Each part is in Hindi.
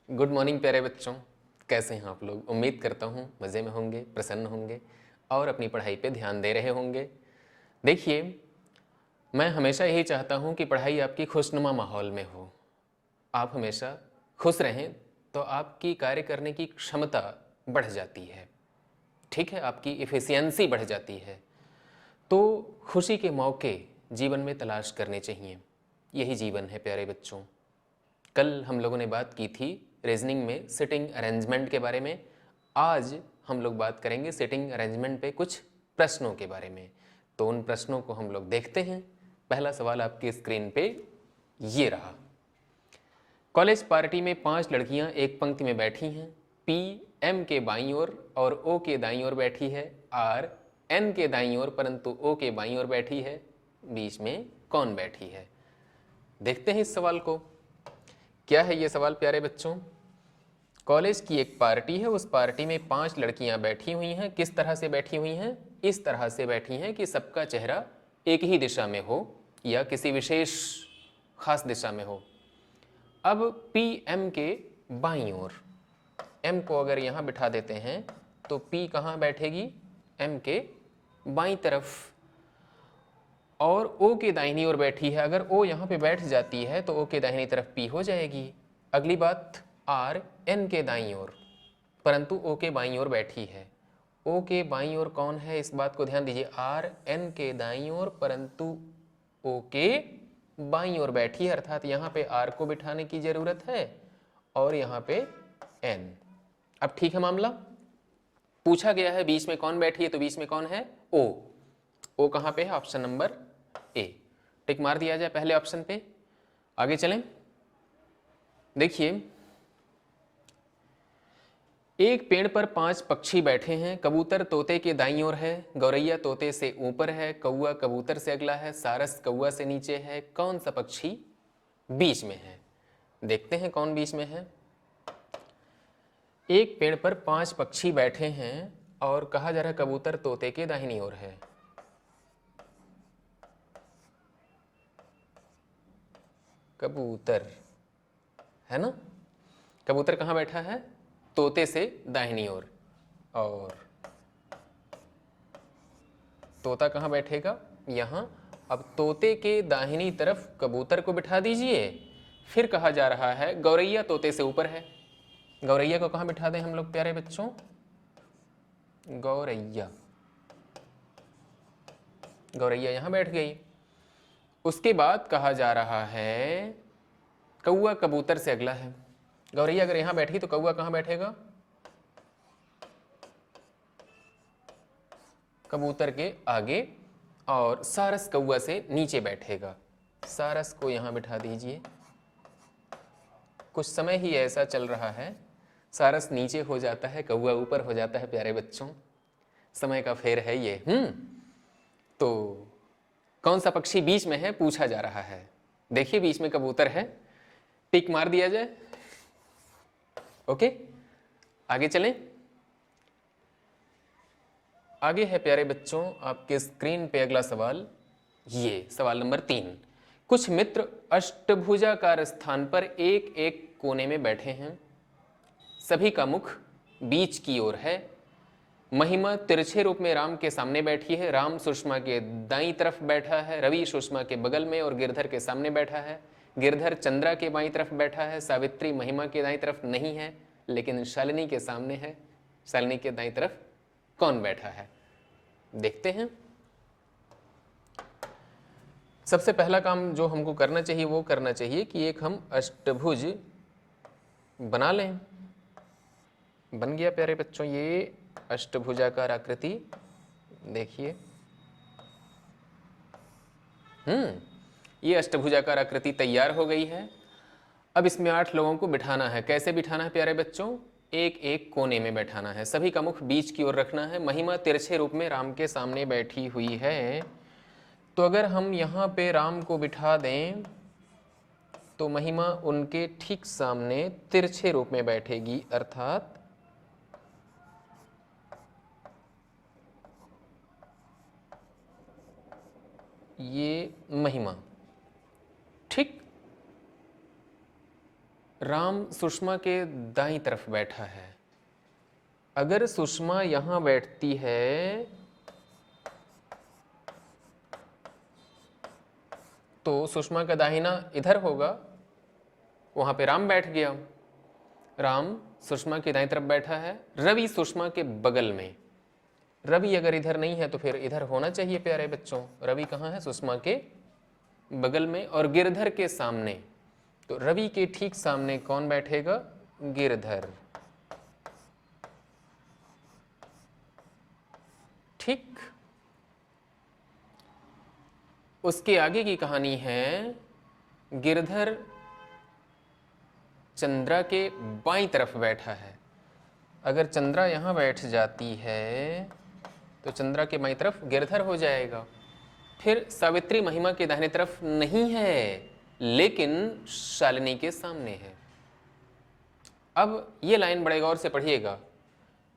गुड मॉर्निंग प्यारे बच्चों, कैसे हैं आप लोग। उम्मीद करता हूँ मज़े में होंगे, प्रसन्न होंगे और अपनी पढ़ाई पे ध्यान दे रहे होंगे। देखिए, मैं हमेशा यही चाहता हूँ कि पढ़ाई आपकी खुशनुमा माहौल में हो। आप हमेशा खुश रहें तो आपकी कार्य करने की क्षमता बढ़ जाती है, ठीक है, आपकी इफ़िशियंसी बढ़ जाती है। तो खुशी के मौके जीवन में तलाश करने चाहिए, यही जीवन है प्यारे बच्चों। कल हम लोगों ने बात की थी रीजनिंग में सिटिंग अरेंजमेंट के बारे में। आज हम लोग बात करेंगे सिटिंग अरेंजमेंट पे कुछ प्रश्नों के बारे में। तो उन प्रश्नों को हम लोग देखते हैं। पहला सवाल आपकी स्क्रीन पे ये रहा। कॉलेज पार्टी में 5 लड़कियां एक पंक्ति में बैठी हैं। पी एम के बाईं ओर और ओ के दाईं ओर बैठी है। आर एन के दाईं ओर परंतु ओ के बाईं ओर बैठी है। बीच में कौन बैठी है? देखते हैं इस सवाल को। क्या है ये सवाल प्यारे बच्चों? कॉलेज की एक पार्टी है, उस पार्टी में 5 लड़कियां बैठी हुई हैं। किस तरह से बैठी हुई हैं? इस तरह से बैठी हैं कि सबका चेहरा एक ही दिशा में हो या किसी विशेष खास दिशा में हो। अब पी एम के बाईं ओर, एम को अगर यहाँ बिठा देते हैं तो पी कहाँ बैठेगी? एम के बाईं तरफ। और ओ के दाहिनी ओर बैठी है। अगर ओ यहाँ पे बैठ जाती है तो ओ के दाहिनी तरफ पी हो जाएगी। अगली बात, आर एन के दाईं ओर परंतु ओ के बाईं ओर बैठी है। ओ के बाईं ओर कौन है? इस बात को ध्यान दीजिए। आर एन के दाईं ओर परंतु ओ के बाईं ओर बैठी है, अर्थात यहाँ पे आर को बिठाने की जरूरत है और यहाँ पे एन। अब ठीक है मामला। पूछा गया है बीच में कौन बैठी है, तो बीच में कौन है? ओ। ओ कहाँ पे है? Option number A. टिक मार दिया जाए पहले ऑप्शन पे। आगे चलें। देखिए, एक पेड़ पर 5 पक्षी बैठे हैं। कबूतर तोते के दाईं ओर है, गौरैया तोते से ऊपर है, कौवा कबूतर से अगला है, सारस कौवा से नीचे है। कौन सा पक्षी बीच में है? देखते हैं कौन बीच में है। एक पेड़ पर 5 पक्षी बैठे हैं और कहा जा रहा है कबूतर तोते के दाहिनी ओर है। कबूतर है ना? कबूतर कहाँ बैठा है? तोते से दाहिनी ओर। और तोता कहाँ बैठेगा? यहाँ। अब तोते के दाहिनी तरफ कबूतर को बिठा दीजिए। फिर कहा जा रहा है गौरैया तोते से ऊपर है। गौरैया को कहाँ बिठा दें हम लोग प्यारे बच्चों? गौरैया। गौरैया यहाँ बैठ गई। उसके बाद कहा जा रहा है कौवा कबूतर से अगला है। गौरैया अगर यहाँ बैठी तो कौवा कहाँ बैठेगा? कबूतर के आगे। और सारस कौवा से नीचे बैठेगा। सारस को यहाँ बिठा दीजिए। कुछ समय ही ऐसा चल रहा है, सारस नीचे हो जाता है, कौवा ऊपर हो जाता है प्यारे बच्चों। समय का फेर है ये। तो कौन सा पक्षी बीच में है पूछा जा रहा है। देखिए बीच में कबूतर है। टिक मार दिया जाए। ओके, आगे चलें। आगे है प्यारे बच्चों आपके स्क्रीन पे अगला सवाल। ये सवाल नंबर 3। कुछ मित्र अष्टभुजाकार स्थान पर एक एक कोने में बैठे हैं। सभी का मुख बीच की ओर है। महिमा तिरछे रूप में राम के सामने बैठी है। राम सुषमा के दाईं तरफ बैठा है, रवि सुषमा के बगल में और गिरधर के सामने बैठा है। गिरधर चंद्रा के बाईं तरफ बैठा है। सावित्री महिमा के दाईं तरफ नहीं है लेकिन शालिनी के सामने है। शालिनी के दाईं तरफ कौन बैठा है? देखते हैं। सबसे पहला काम जो हमको करना चाहिए वो करना चाहिए कि एक हम अष्टभुज बना लें। बन गया प्यारे बच्चों ये अष्टभुजाकार आकृति। देखिए, ये अष्टभुजाकार आकृति तैयार हो गई है। अब इसमें 8 लोगों को बिठाना है। कैसे बिठाना है प्यारे बच्चों? एक एक कोने में बैठाना है। सभी का मुख बीच की ओर रखना है। महिमा तिरछे रूप में राम के सामने बैठी हुई है। तो अगर हम यहाँ पे राम को बिठा दें तो महिमा उनके ठीक सामने तिरछे रूप में बैठेगी, अर्थात ये महिमा। ठीक, राम सुषमा के दाईं तरफ बैठा है। अगर सुषमा यहां बैठती है तो सुषमा का दाहिना इधर होगा, वहां पे राम बैठ गया। राम सुषमा के दाईं तरफ बैठा है, रवि सुषमा के बगल में। रवि अगर इधर नहीं है तो फिर इधर होना चाहिए प्यारे बच्चों। रवि कहाँ है? सुषमा के बगल में और गिरधर के सामने। तो रवि के ठीक सामने कौन बैठेगा? गिरधर। ठीक। उसके आगे की कहानी है, गिरधर चंद्रा के बाईं तरफ बैठा है। अगर चंद्रा यहां बैठ जाती है तो चंद्रा के बाईं तरफ गिरधर हो जाएगा। फिर सावित्री महिमा के दाहिने तरफ नहीं है, लेकिन शालिनी के सामने है। अब ये लाइन बड़े गौर से पढ़िएगा।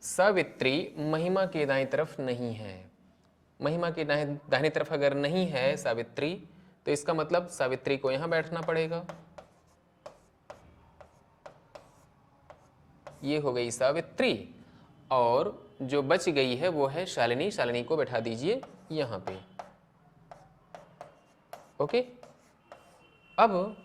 सावित्री महिमा के दाईं तरफ नहीं है। महिमा के दाहिनी तरफ अगर नहीं है सावित्री, तो इसका मतलब सावित्री को यहां बैठना पड़ेगा। ये हो गई सावित्री, और जो बच गई है वो है शालिनी। शालिनी को बैठा दीजिए यहां पे। ओके। अब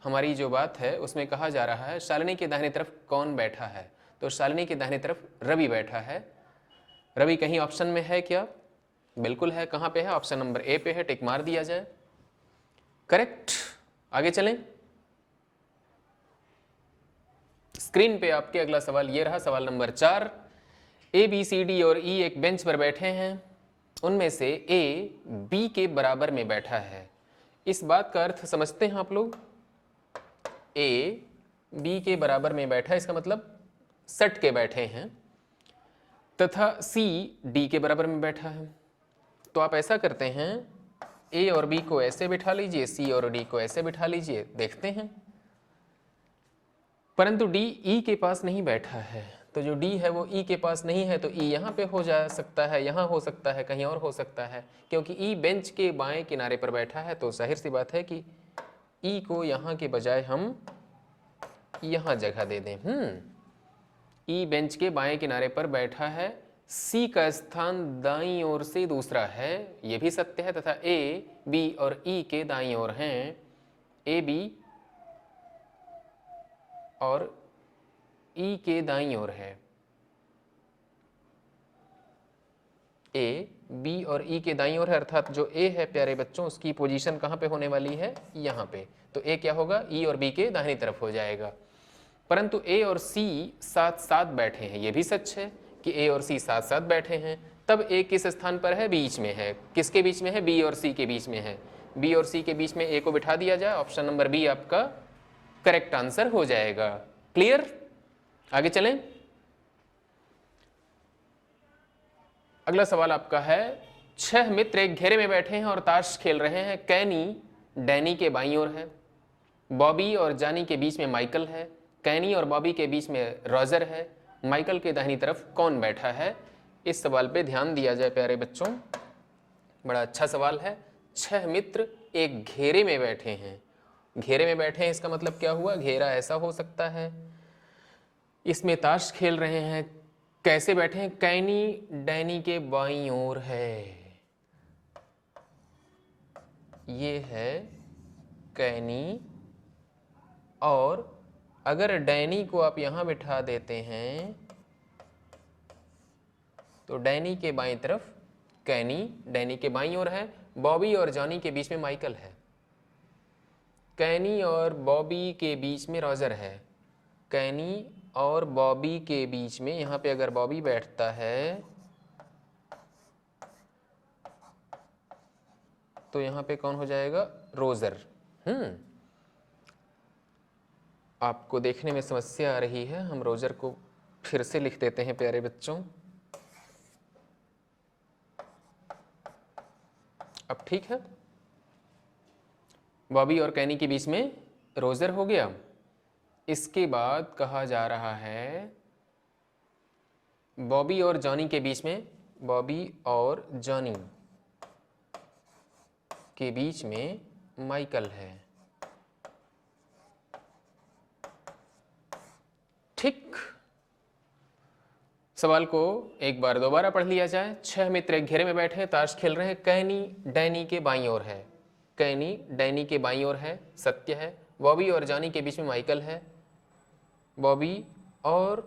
हमारी जो बात है उसमें कहा जा रहा है शालिनी के दाहिनी तरफ कौन बैठा है? तो शालिनी के दाहिनी तरफ रवि बैठा है। रवि कहीं ऑप्शन में है क्या? बिल्कुल है। कहां पे है? ऑप्शन नंबर ए पे है। टिक मार दिया जाए। करेक्ट। आगे चलें। स्क्रीन पे आपके अगला सवाल ये रहा, सवाल नंबर 4। ए, बी, सी, डी और ई एक बेंच पर बैठे हैं। उनमें से ए बी के बराबर में बैठा है। इस बात का अर्थ समझते हैं आप लोग? ए बी के बराबर में बैठा है, इसका मतलब सट के बैठे हैं, तथा सी डी के बराबर में बैठा है। तो आप ऐसा करते हैं, ए और बी को ऐसे बिठा लीजिए, सी और डी को ऐसे बिठा लीजिए। देखते हैं। परंतु डी ई के पास नहीं बैठा है, तो जो डी है वो ई के पास नहीं है, तो ई यहाँ पे हो जा सकता है, यहाँ हो सकता है, कहीं और हो सकता है। क्योंकि ई बेंच के बाएं किनारे पर बैठा है, तो जाहिर सी बात है कि ई को यहाँ के बजाय हम यहाँ जगह दे दें। ई बेंच के बाएं किनारे पर बैठा है। सी का स्थान दाईं ओर से दूसरा है, ये भी सत्य है, तथा ए, बी और ई के दाईं ओर हैं। ए, बी और ई के दाईं ओर है। ए, बी और ई के दाईं ओर है, अर्थात जो ए है प्यारे बच्चों, उसकी पोजीशन कहाँ पे होने वाली है? यहाँ पे। तो ए क्या होगा? ई और बी के दाहिनी तरफ हो जाएगा। परंतु ए और सी साथ साथ बैठे हैं, ये भी सच है कि ए और सी साथ साथ बैठे हैं। तब ए किस स्थान पर है? बीच में है। किसके बीच में है? बी और सी के बीच में है। बी और सी के बीच में ए को बिठा दिया जाए। ऑप्शन नंबर बी आपका करेक्ट आंसर हो जाएगा। क्लियर? आगे चलें। अगला सवाल आपका है, 6 मित्र एक घेरे में बैठे हैं और ताश खेल रहे हैं। कैनी डैनी के बाईं ओर है, बॉबी और जानी के बीच में माइकल है, कैनी और बॉबी के बीच में रॉजर है। माइकल के दाहिनी तरफ कौन बैठा है? इस सवाल पे ध्यान दिया जाए प्यारे बच्चों, बड़ा अच्छा सवाल है। 6 मित्र एक घेरे में बैठे हैं। घेरे में बैठे हैं, इसका मतलब क्या हुआ? घेरा ऐसा हो सकता है, इसमें ताश खेल रहे हैं। कैसे बैठे हैं? कैनी डैनी के बाईं ओर है। ये है कैनी, और अगर डैनी को आप यहां बिठा देते हैं तो डैनी के बाईं तरफ कैनी, डैनी के बाईं ओर है। बॉबी और जॉनी के बीच में माइकल है। कैनी और बॉबी के बीच में रॉजर है। कैनी और बॉबी के बीच में, यहां पे अगर बॉबी बैठता है तो यहां पे कौन हो जाएगा? रोजर। आपको देखने में समस्या आ रही है, हम रोजर को फिर से लिख देते हैं प्यारे बच्चों। अब ठीक है, बॉबी और कैनी के बीच में रोजर हो गया। इसके बाद कहा जा रहा है बॉबी और जॉनी के बीच में, बॉबी और जॉनी के बीच में माइकल है। सवाल को एक बार दोबारा पढ़ लिया जाए। 6 मित्र एक घेरे में बैठे हैं, ताश खेल रहे हैं। कैनी डैनी के बाईं ओर है। कैनी डैनी के बाईं ओर है, सत्य है। बॉबी और जॉनी के बीच में माइकल है। बॉबी और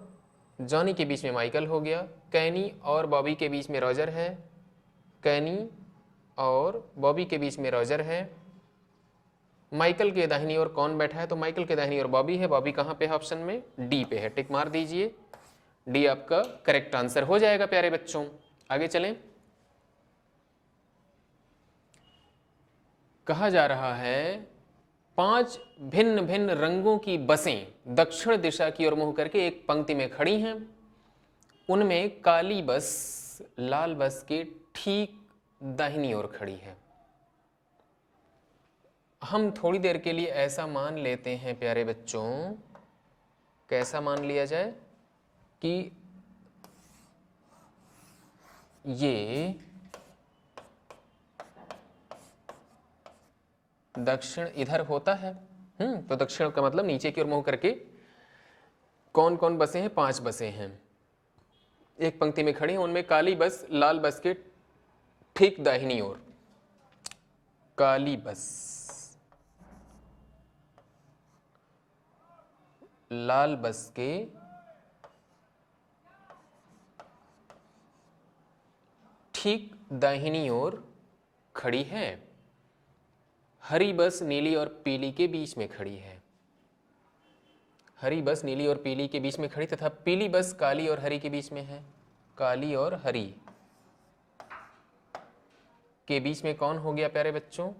जॉनी के बीच में माइकल हो गया। कैनी और बॉबी के बीच में रॉजर है। कैनी और बॉबी के बीच में रॉजर है। माइकल के दाहिनी ओर कौन बैठा है? तो माइकल के दाहिनी ओर बॉबी है। बॉबी कहाँ पे है? ऑप्शन में डी पे है। टिक मार दीजिए, डी आपका करेक्ट आंसर हो जाएगा प्यारे बच्चों। आगे चलें। कहा जा रहा है 5 भिन्न भिन्न रंगों की बसें दक्षिण दिशा की ओर मुंह करके एक पंक्ति में खड़ी हैं। उनमें काली बस लाल बस के ठीक दाहिनी ओर खड़ी है। हम थोड़ी देर के लिए ऐसा मान लेते हैं प्यारे बच्चों, कैसा मान लिया जाए कि ये दक्षिण इधर होता है। तो दक्षिण का मतलब नीचे की ओर मुंह करके कौन कौन बसें हैं? 5 बसें हैं, एक पंक्ति में खड़ी हैं। उनमें काली बस लाल बस के ठीक दाहिनी ओर, काली बस लाल बस के ठीक दाहिनी ओर खड़ी है। हरी बस नीली और पीली के बीच में खड़ी है। हरी बस नीली और पीली के बीच में खड़ी तथा पीली बस काली और हरी के बीच में है। काली और हरी के बीच में कौन हो गया प्यारे बच्चों?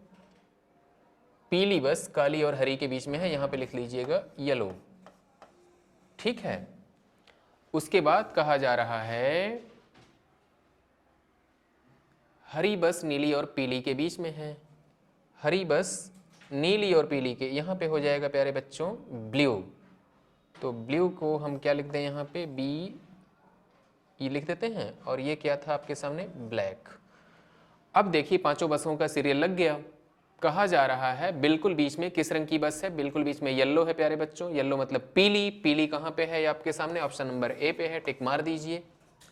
पीली बस काली और हरी के बीच में है। यहां पे लिख लीजिएगा येलो, ठीक है। उसके बाद कहा जा रहा है हरी बस नीली और पीली के बीच में है। हरी बस नीली और पीली के, यहां पे हो जाएगा प्यारे बच्चों ब्लू। तो ब्लू को हम क्या लिख दें? यहां पे बी ई लिख देते हैं। और ये क्या था आपके सामने? ब्लैक। अब देखिए 5 बसों का सीरियल लग गया। कहा जा रहा है बिल्कुल बीच में किस रंग की बस है? बिल्कुल बीच में येलो है प्यारे बच्चों। येलो मतलब पीली। पीली कहां पे है? आपके सामने ऑप्शन नंबर ए पे है। टिक मार दीजिए।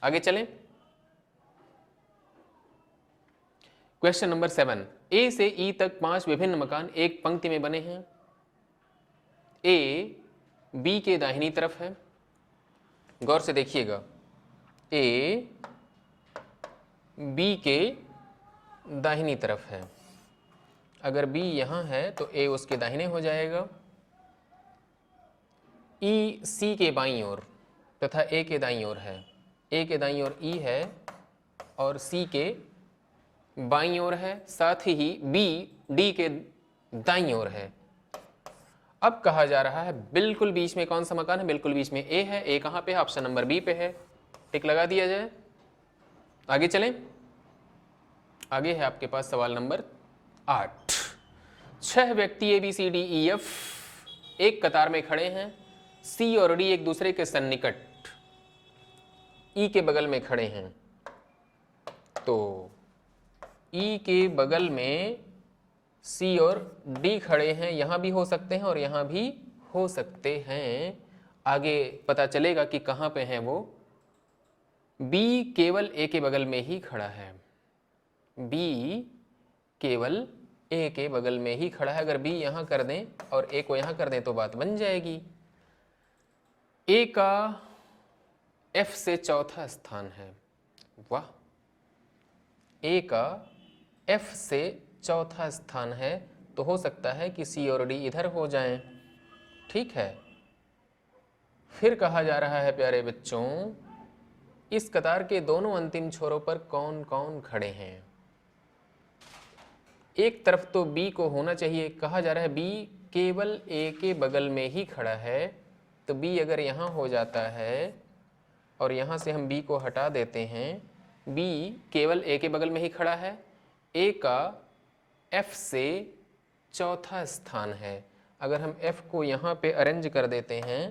आगे चलें। Question number 7। ए से ई तक 5 विभिन्न मकान एक पंक्ति में बने हैं। ए बी के दाहिनी तरफ है। गौर से देखिएगा, ए बी के दाहिनी तरफ है। अगर बी यहां है तो ए उसके दाहिने हो जाएगा। ई सी के बाईं ओर तथा ए के दाईं ओर है। ए के दाईं ओर ई है और सी के बाईं ओर है। साथ ही बी डी के दाईं ओर है। अब कहा जा रहा है बिल्कुल बीच में कौन सा मकान है? बिल्कुल बीच में ए है। ए कहां पे है? ऑप्शन नंबर बी पे है। टिक लगा दिया जाए। आगे चलें। आगे है आपके पास सवाल नंबर 8। 6 व्यक्ति A B C D E F एक कतार में खड़े हैं। सी और डी एक दूसरे के सन्निकट ई के बगल में खड़े हैं। तो ई के बगल में सी और डी खड़े हैं। यहां भी हो सकते हैं और यहां भी हो सकते हैं। आगे पता चलेगा कि कहां पे हैं वो। बी केवल ए के बगल में ही खड़ा है। बी केवल ए के बगल में ही खड़ा है। अगर बी यहां कर दें और ए को यहां कर दें तो बात बन जाएगी। ए का एफ से चौथा स्थान है। वाह! ए का एफ से चौथा स्थान है तो हो सकता है कि सी और डी इधर हो जाएं। ठीक है। फिर कहा जा रहा है प्यारे बच्चों, इस कतार के दोनों अंतिम छोरों पर कौन कौन खड़े हैं? एक तरफ तो बी को होना चाहिए। कहा जा रहा है बी केवल ए के बगल में ही खड़ा है। तो बी अगर यहाँ हो जाता है और यहाँ से हम बी को हटा देते हैं, बी केवल ए के बगल में ही खड़ा है। ए का एफ से चौथा स्थान है। अगर हम एफ को यहाँ पे अरेंज कर देते हैं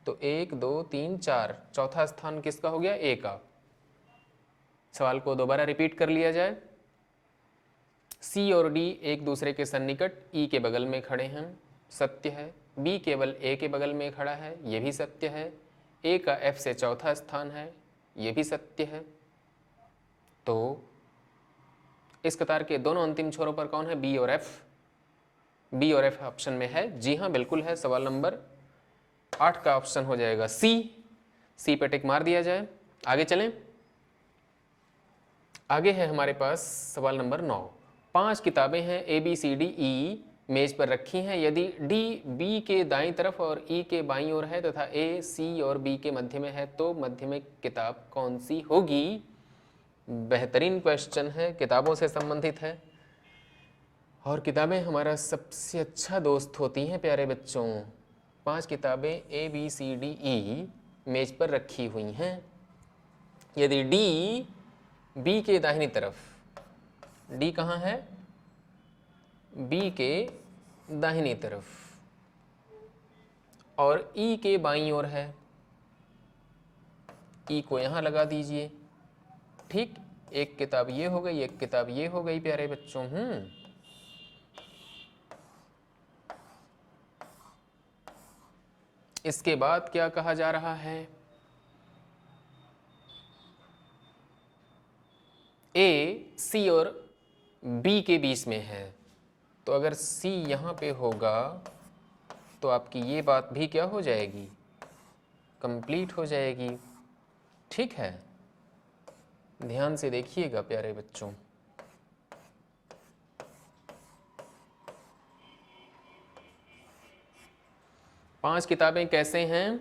तो 1 2 3 4 चौथा स्थान किसका हो गया? ए का। सवाल को दोबारा रिपीट कर लिया जाए। सी और डी एक दूसरे के सन्निकट ई के बगल में खड़े हैं, सत्य है। बी केवल ए के बगल में खड़ा है, यह भी सत्य है। ए का एफ से चौथा स्थान है, ये भी सत्य है। तो इस कतार के दोनों अंतिम छोरों पर कौन है? बी और एफ। बी और एफ ऑप्शन में है, जी हाँ बिल्कुल है। सवाल नंबर 8 का ऑप्शन हो जाएगा सी। सी पे टिक मार दिया जाए। आगे चलें। आगे है हमारे पास सवाल नंबर 9। 5 किताबें हैं ए बी सी डी ई मेज पर रखी हैं। यदि डी बी के दाईं तरफ और ई के बाईं ओर है तथा ए सी और बी के मध्य में है तो मध्य में किताब कौन सी होगी? बेहतरीन क्वेश्चन है, किताबों से संबंधित है और किताबें हमारा सबसे अच्छा दोस्त होती हैं प्यारे बच्चों। 5 किताबें ए बी सी डी ई मेज पर रखी हुई हैं। यदि डी बी के दाहिनी तरफ, डी कहाँ है? बी के दाहिनी तरफ, और ई के बाईं ओर है, ई को यहाँ लगा दीजिए। ठीक, एक किताब ये हो गई, एक किताब ये हो गई प्यारे बच्चों। इसके बाद क्या कहा जा रहा है? ए सी और बी के बीच में है, तो अगर सी यहाँ पे होगा तो आपकी ये बात भी क्या हो जाएगी? कंप्लीट हो जाएगी। ठीक है, ध्यान से देखिएगा प्यारे बच्चों। पांच किताबें कैसे हैं?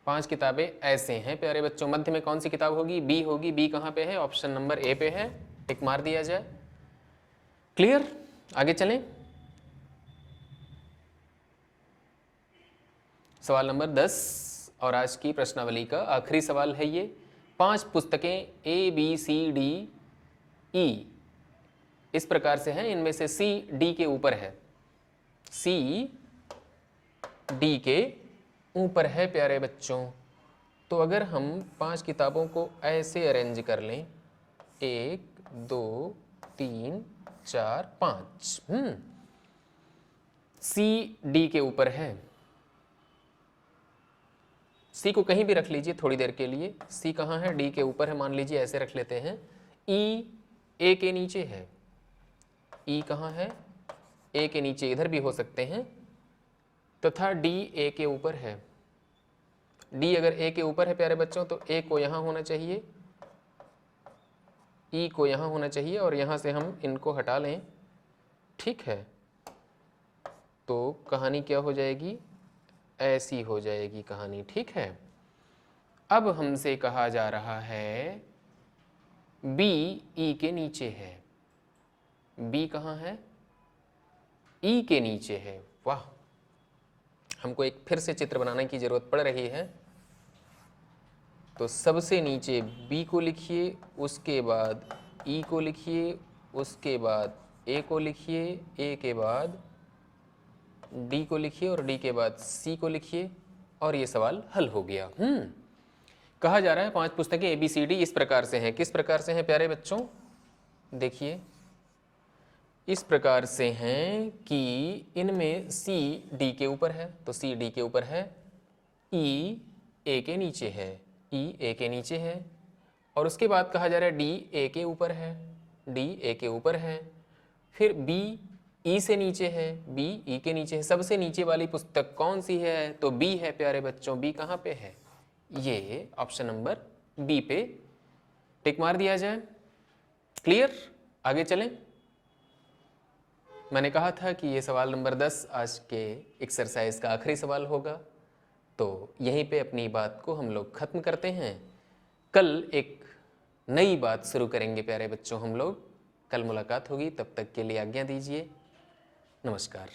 5 किताबें ऐसे हैं प्यारे बच्चों। मध्य में कौन सी किताब होगी? बी होगी। बी कहाँ पे है? ऑप्शन नंबर ए पे है। टिक मार दिया जाए। क्लियर? आगे चलें। सवाल नंबर 10 और आज की प्रश्नावली का आखिरी सवाल है ये। 5 पुस्तकें ए बी सी डी ई इस प्रकार से हैं, इनमें से सी डी के ऊपर है। सी डी के ऊपर है प्यारे बच्चों। तो अगर हम 5 किताबों को ऐसे अरेंज कर लें, 1 2 3 4 5, सी डी के ऊपर है। सी को कहीं भी रख लीजिए थोड़ी देर के लिए। सी कहाँ है? डी के ऊपर है, मान लीजिए, ऐसे रख लेते हैं। ई ए के नीचे है। ई कहाँ है? ए के नीचे, इधर भी हो सकते हैं। तथा डी ए के ऊपर है। डी अगर ए के ऊपर है प्यारे बच्चों तो ए को यहाँ होना चाहिए, ई को यहाँ होना चाहिए, और यहाँ से हम इनको हटा लें। ठीक है, तो कहानी क्या हो जाएगी? ऐसी हो जाएगी कहानी। ठीक है, अब हमसे कहा जा रहा है बी ई के नीचे है। बी कहाँ है? ई के नीचे है। वाह, हमको एक फिर से चित्र बनाने की जरूरत पड़ रही है। तो सबसे नीचे बी को लिखिए, उसके बाद ई को लिखिए, उसके बाद ए को लिखिए, ए के बाद डी को लिखिए और डी के बाद सी को लिखिए, और ये सवाल हल हो गया। कहा जा रहा है 5 पुस्तकें ए बी सी डी इस प्रकार से हैं। किस प्रकार से हैं प्यारे बच्चों? देखिए, इस प्रकार से हैं कि इनमें सी डी के ऊपर है, तो सी डी के ऊपर है। ई ए के नीचे है, ई ए के नीचे है, और उसके बाद कहा जा रहा है डी ए के ऊपर है, डी ए के ऊपर है। फिर बी ई से नीचे है, बी ई के नीचे है। सबसे नीचे वाली पुस्तक कौन सी है? तो बी है प्यारे बच्चों। बी कहाँ पे है? ये ऑप्शन नंबर बी पे टिक मार दिया जाए। क्लियर? आगे चलें। मैंने कहा था कि ये सवाल नंबर 10 आज के एक्सरसाइज का आखिरी सवाल होगा, तो यहीं पे अपनी बात को हम लोग ख़त्म करते हैं। कल एक नई बात शुरू करेंगे प्यारे बच्चों हम लोग। कल मुलाकात होगी, तब तक के लिए आज्ञा दीजिए। नमस्कार।